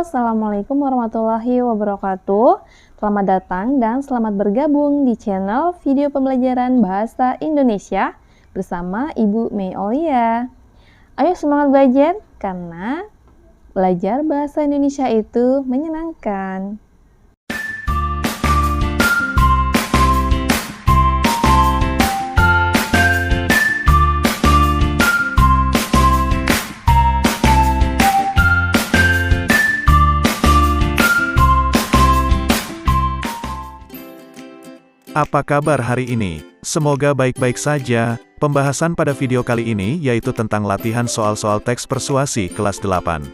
Assalamualaikum warahmatullahi wabarakatuh. Selamat datang dan selamat bergabung di channel video pembelajaran Bahasa Indonesia bersama Ibu Mei Aulia. Ayo semangat belajar, karena belajar bahasa Indonesia itu menyenangkan. Apa kabar hari ini? Semoga baik-baik saja. Pembahasan pada video kali ini yaitu tentang latihan soal-soal teks persuasi kelas 8.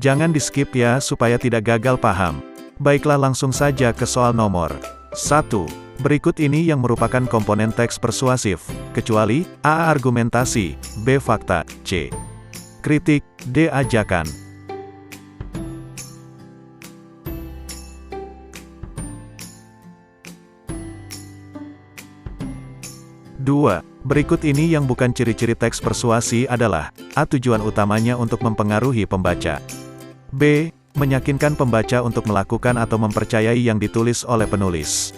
Jangan di-skip ya supaya tidak gagal paham. Baiklah, langsung saja ke soal nomor 1. Berikut ini yang merupakan komponen teks persuasif, kecuali A. Argumentasi, B. Fakta, C. Kritik, D. Ajakan. 2. Berikut ini yang bukan ciri-ciri teks persuasi adalah A. Tujuan utamanya untuk mempengaruhi pembaca, B. Meyakinkan pembaca untuk melakukan atau mempercayai yang ditulis oleh penulis,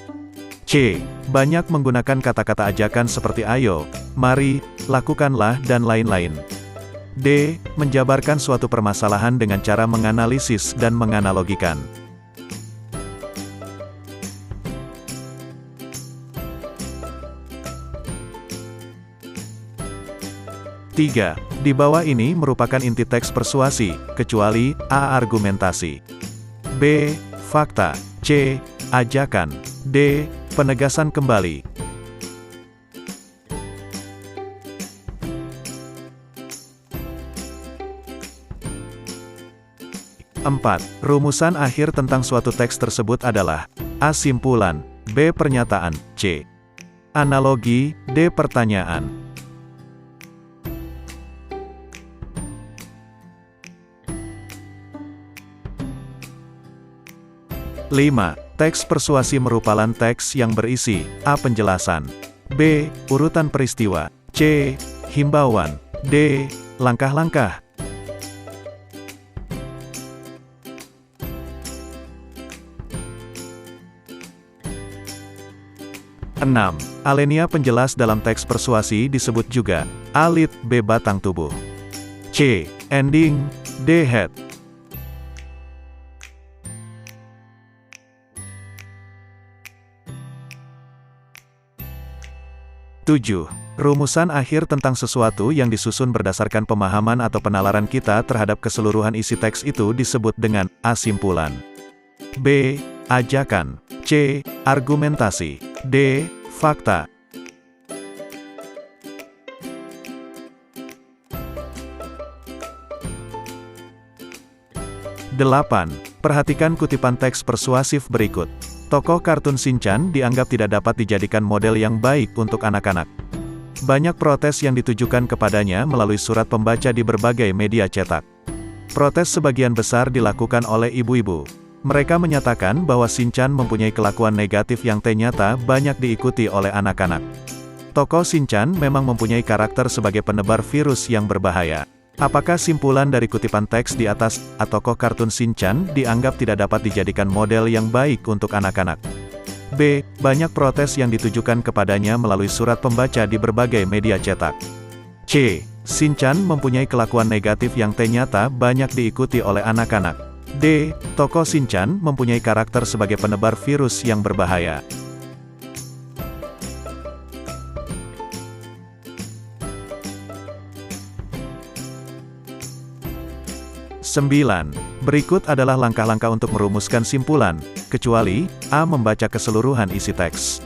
C. Banyak menggunakan kata-kata ajakan seperti ayo, mari, lakukanlah, dan lain-lain, D. Menjabarkan suatu permasalahan dengan cara menganalisis dan menganalogikan. 3. Di bawah ini merupakan inti teks persuasi, kecuali A. Argumentasi, B. Fakta, C. Ajakan, D. Penegasan kembali. 4. Rumusan akhir tentang suatu teks tersebut adalah A. Simpulan, B. Pernyataan, C. Analogi, D. Pertanyaan. 5. Teks persuasi merupakan teks yang berisi A. Penjelasan, B. Urutan peristiwa, C. Himbauan, D. Langkah-langkah. 6. Alenia penjelas dalam teks persuasi disebut juga A. Lead, B. Batang tubuh, C. Ending, D. Head. 7. Rumusan akhir tentang sesuatu yang disusun berdasarkan pemahaman atau penalaran kita terhadap keseluruhan isi teks itu disebut dengan A. Simpulan, B. Ajakan, C. Argumentasi, D. Fakta. 8. Perhatikan kutipan teks persuasif berikut. Tokoh kartun Shinchan dianggap tidak dapat dijadikan model yang baik untuk anak-anak. Banyak protes yang ditujukan kepadanya melalui surat pembaca di berbagai media cetak. Protes sebagian besar dilakukan oleh ibu-ibu. Mereka menyatakan bahwa Shinchan mempunyai kelakuan negatif yang ternyata banyak diikuti oleh anak-anak. Tokoh Shinchan memang mempunyai karakter sebagai penebar virus yang berbahaya. Apakah simpulan dari kutipan teks di atas, A. Tokoh kartun Shinchan dianggap tidak dapat dijadikan model yang baik untuk anak-anak? B. Banyak protes yang ditujukan kepadanya melalui surat pembaca di berbagai media cetak. C. Shinchan mempunyai kelakuan negatif yang ternyata banyak diikuti oleh anak-anak. D. Tokoh Shinchan mempunyai karakter sebagai penebar virus yang berbahaya. 9. Berikut adalah langkah-langkah untuk merumuskan simpulan, kecuali A. Membaca keseluruhan isi teks,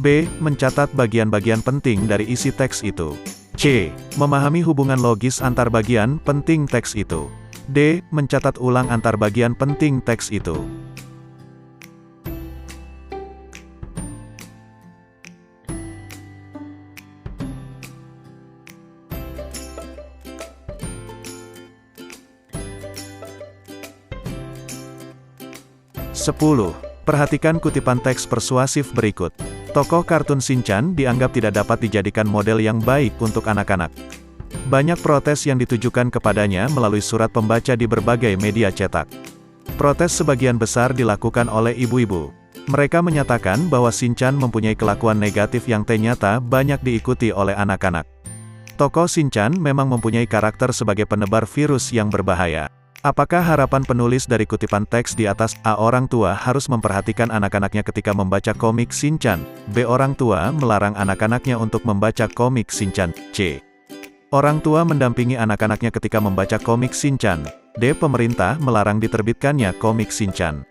B. Mencatat bagian-bagian penting dari isi teks itu, C. Memahami hubungan logis antar bagian penting teks itu, D. Mencatat ulang antar bagian penting teks itu. 10. Perhatikan kutipan teks persuasif berikut. Tokoh kartun Shinchan dianggap tidak dapat dijadikan model yang baik untuk anak-anak. Banyak protes yang ditujukan kepadanya melalui surat pembaca di berbagai media cetak. Protes sebagian besar dilakukan oleh ibu-ibu. Mereka menyatakan bahwa Shinchan mempunyai kelakuan negatif yang ternyata banyak diikuti oleh anak-anak. Tokoh Shinchan memang mempunyai karakter sebagai penebar virus yang berbahaya. Apakah harapan penulis dari kutipan teks di atas? A. Orang tua harus memperhatikan anak-anaknya ketika membaca komik Shinchan. B. Orang tua melarang anak-anaknya untuk membaca komik Shinchan. C. Orang tua mendampingi anak-anaknya ketika membaca komik Shinchan. D. Pemerintah melarang diterbitkannya komik Shinchan.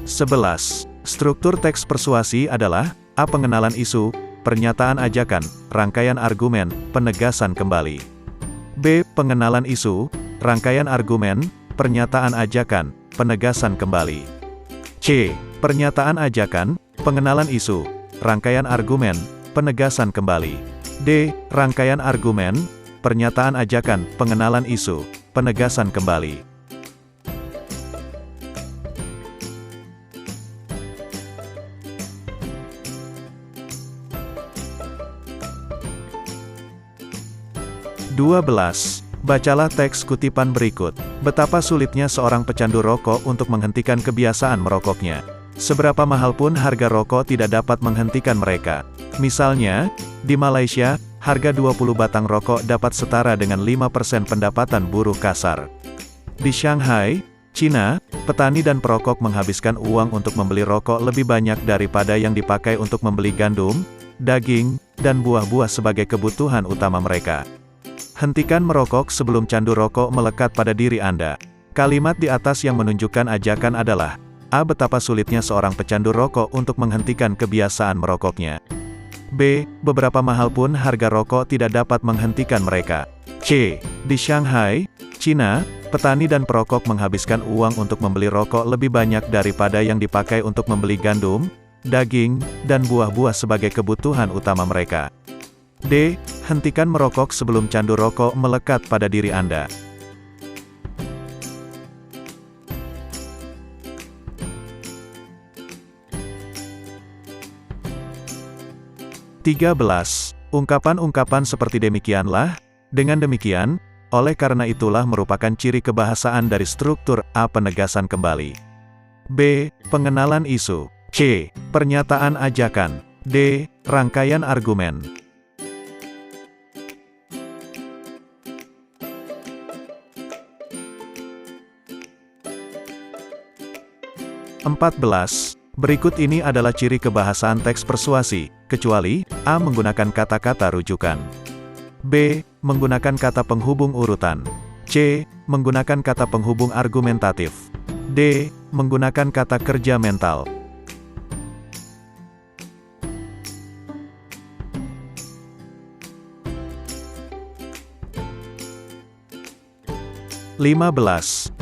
11. Struktur teks persuasi adalah: A. Pengenalan isu, pernyataan ajakan, rangkaian argumen, penegasan kembali. B. Pengenalan isu, rangkaian argumen, pernyataan ajakan, penegasan kembali. C. Pernyataan ajakan, pengenalan isu, rangkaian argumen, penegasan kembali. D. Rangkaian argumen, pernyataan ajakan, pengenalan isu, penegasan kembali. Bacalah teks kutipan berikut. Betapa sulitnya seorang pecandu rokok untuk menghentikan kebiasaan merokoknya. Seberapa mahal pun harga rokok tidak dapat menghentikan mereka. Misalnya, di Malaysia, harga 20 batang rokok dapat setara dengan 5% pendapatan buruh kasar. Di Shanghai, Cina, petani dan perokok menghabiskan uang untuk membeli rokok lebih banyak daripada yang dipakai untuk membeli gandum, daging, dan buah-buah sebagai kebutuhan utama mereka. Hentikan merokok sebelum candu rokok melekat pada diri Anda. Kalimat di atas yang menunjukkan ajakan adalah: A. Betapa sulitnya seorang pecandu rokok untuk menghentikan kebiasaan merokoknya. B. Beberapa mahal pun harga rokok tidak dapat menghentikan mereka. C. Di Shanghai, Cina, petani dan perokok menghabiskan uang untuk membeli rokok lebih banyak daripada yang dipakai untuk membeli gandum, daging, dan buah-buah sebagai kebutuhan utama mereka. D. Hentikan merokok sebelum candu rokok melekat pada diri Anda. Ungkapan-ungkapan seperti demikianlah, dengan demikian, oleh karena itulah merupakan ciri kebahasaan dari struktur. A. Penegasan kembali. B. Pengenalan isu. C. Pernyataan ajakan. D. Rangkaian argumen. 14. Berikut ini adalah ciri kebahasaan teks persuasi, kecuali: A. Menggunakan kata-kata rujukan. B. Menggunakan kata penghubung urutan. C. Menggunakan kata penghubung argumentatif. D. Menggunakan kata kerja mental.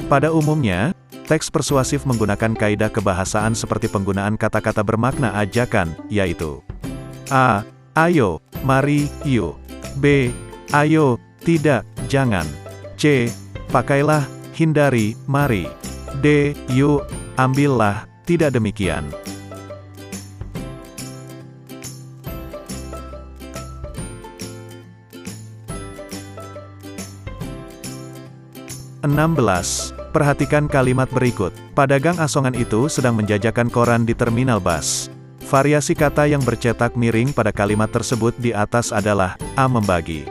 Pada umumnya, teks persuasif menggunakan kaidah kebahasaan seperti penggunaan kata-kata bermakna ajakan, yaitu: A. Ayo, mari, yuk. B. Ayo, tidak, jangan. C. Pakailah, hindari, mari. D. Yuk, ambillah, tidak demikian. Perhatikan kalimat berikut. Pedagang asongan itu sedang menjajakan koran di terminal bus. Variasi kata yang bercetak miring pada kalimat tersebut di atas adalah: A. Membagi.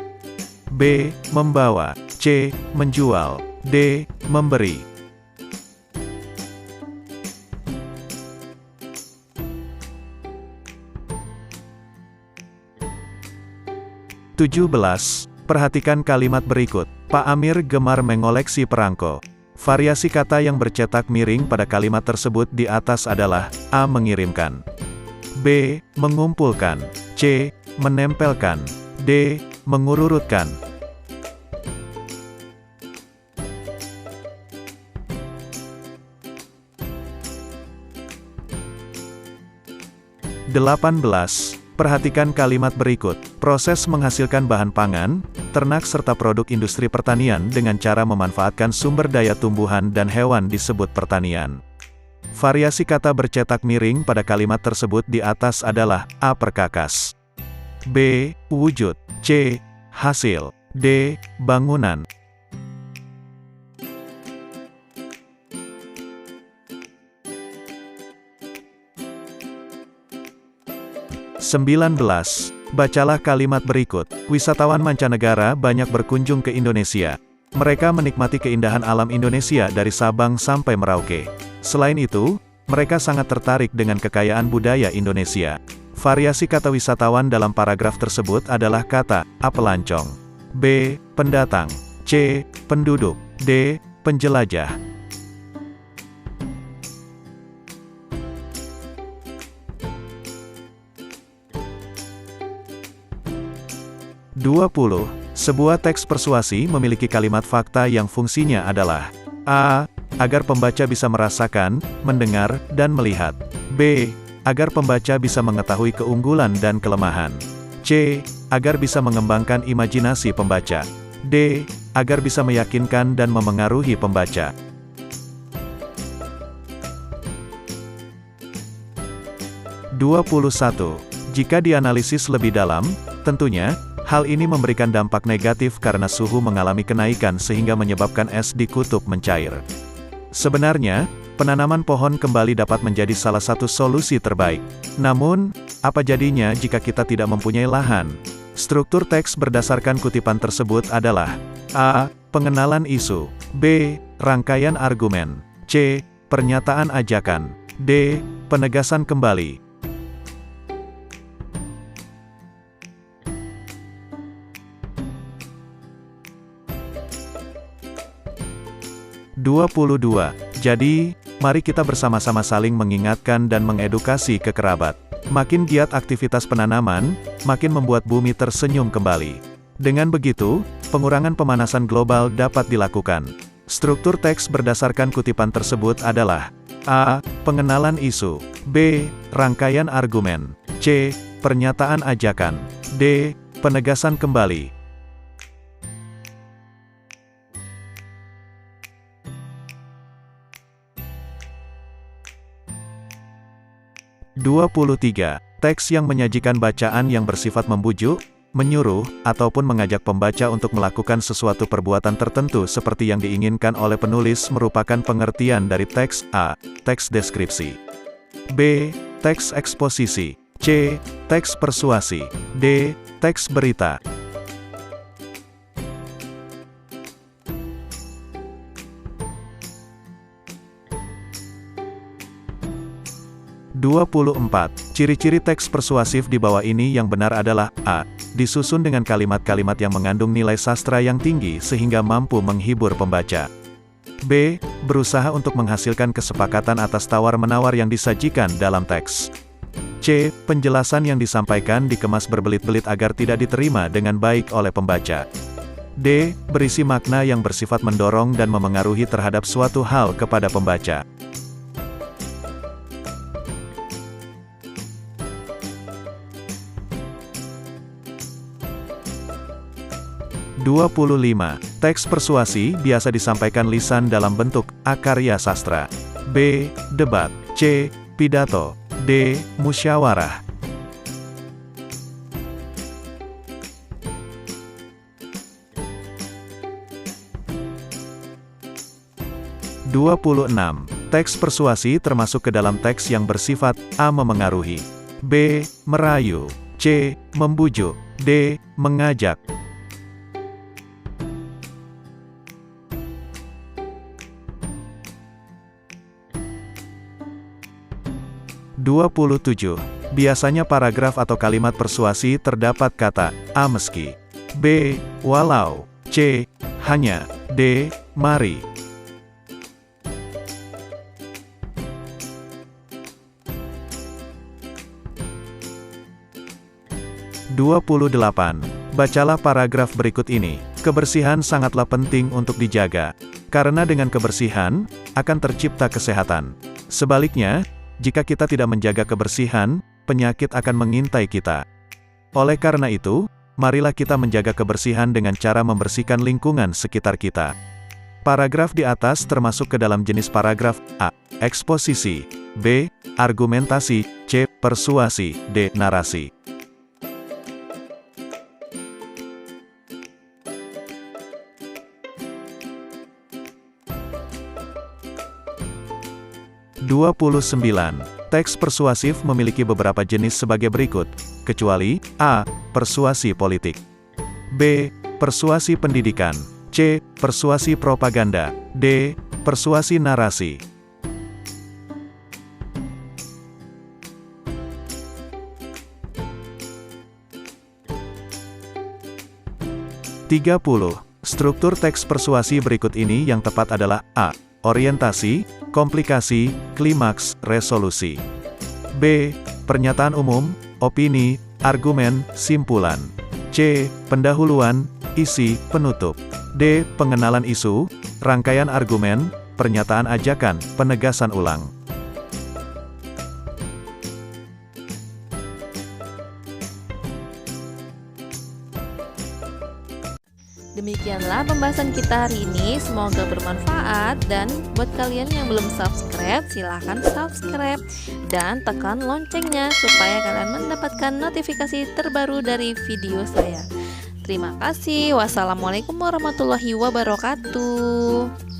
B. Membawa. C. Menjual. D. Memberi. 17. Perhatikan kalimat berikut. Pak Amir gemar mengoleksi perangko. Variasi kata yang bercetak miring pada kalimat tersebut di atas adalah: A. Mengirimkan. B. Mengumpulkan. C. Menempelkan. D. Mengurutkan. 18. Perhatikan kalimat berikut. Proses menghasilkan bahan pangan, ternak serta produk industri pertanian dengan cara memanfaatkan sumber daya tumbuhan dan hewan disebut pertanian. Variasi kata bercetak miring pada kalimat tersebut di atas adalah A. Perkakas, B. Wujud, C. Hasil, D. Bangunan. 19. Bacalah kalimat berikut. Wisatawan mancanegara banyak berkunjung ke Indonesia. Mereka menikmati keindahan alam Indonesia dari Sabang sampai Merauke. Selain itu, mereka sangat tertarik dengan kekayaan budaya Indonesia. Variasi kata wisatawan dalam paragraf tersebut adalah kata A. Pelancong, B. Pendatang, C. Penduduk, D. Penjelajah. 20. Sebuah teks persuasi memiliki kalimat fakta yang fungsinya adalah A. Agar pembaca bisa merasakan, mendengar, dan melihat. B. Agar pembaca bisa mengetahui keunggulan dan kelemahan. C. Agar bisa mengembangkan imajinasi pembaca. D. Agar bisa meyakinkan dan memengaruhi pembaca. 21. Jika dianalisis lebih dalam, tentunya, hal ini memberikan dampak negatif karena suhu mengalami kenaikan sehingga menyebabkan es di kutub mencair. Sebenarnya, penanaman pohon kembali dapat menjadi salah satu solusi terbaik. Namun, apa jadinya jika kita tidak mempunyai lahan? Struktur teks berdasarkan kutipan tersebut adalah A. Pengenalan isu, B. Rangkaian argumen, C. Pernyataan ajakan, D. Penegasan kembali. 22. Jadi, mari kita bersama-sama saling mengingatkan dan mengedukasi ke kerabat. Makin giat aktivitas penanaman, makin membuat bumi tersenyum kembali. Dengan begitu, pengurangan pemanasan global dapat dilakukan. Struktur teks berdasarkan kutipan tersebut adalah A. Pengenalan isu, B. Rangkaian argumen, C. Pernyataan ajakan, D. Penegasan kembali. 23. Teks yang menyajikan bacaan yang bersifat membujuk, menyuruh, ataupun mengajak pembaca untuk melakukan sesuatu perbuatan tertentu seperti yang diinginkan oleh penulis merupakan pengertian dari teks A. Teks deskripsi, B. Teks eksposisi, C. Teks persuasi, D. Teks berita. 24. Ciri-ciri teks persuasif di bawah ini yang benar adalah A. Disusun dengan kalimat-kalimat yang mengandung nilai sastra yang tinggi sehingga mampu menghibur pembaca. B. Berusaha untuk menghasilkan kesepakatan atas tawar-menawar yang disajikan dalam teks. C. Penjelasan yang disampaikan dikemas berbelit-belit agar tidak diterima dengan baik oleh pembaca. D. Berisi makna yang bersifat mendorong dan memengaruhi terhadap suatu hal kepada pembaca. 25. Teks persuasi biasa disampaikan lisan dalam bentuk A. Karya sastra, B. Debat, C. Pidato, D. Musyawarah. 26. Teks persuasi termasuk ke dalam teks yang bersifat A. Memengaruhi, B. Merayu, C. Membujuk, D. Mengajak. 27. Biasanya paragraf atau kalimat persuasi terdapat kata A. Meski, B. Walau, C. Hanya, D. Mari. 28. Bacalah paragraf berikut ini. Kebersihan sangatlah penting untuk dijaga. Karena dengan kebersihan, akan tercipta kesehatan. Sebaliknya, jika kita tidak menjaga kebersihan, penyakit akan mengintai kita. Oleh karena itu, marilah kita menjaga kebersihan dengan cara membersihkan lingkungan sekitar kita. Paragraf di atas termasuk ke dalam jenis paragraf A. Eksposisi, B. Argumentasi, C. Persuasi, D. Narasi. Teks persuasif memiliki beberapa jenis sebagai berikut, kecuali A. Persuasi politik, B. Persuasi pendidikan, C. Persuasi propaganda, D. Persuasi narasi. 30. Struktur teks persuasi berikut ini yang tepat adalah A. Orientasi, komplikasi, klimaks, resolusi. B. Pernyataan umum, opini, argumen, simpulan. C. Pendahuluan, isi, penutup. D. Pengenalan isu, rangkaian argumen, pernyataan ajakan, penegasan ulang. Demikianlah pembahasan kita hari ini, semoga bermanfaat, dan buat kalian yang belum subscribe, silahkan subscribe dan tekan loncengnya supaya kalian mendapatkan notifikasi terbaru dari video saya. Terima kasih. Wassalamualaikum warahmatullahi wabarakatuh.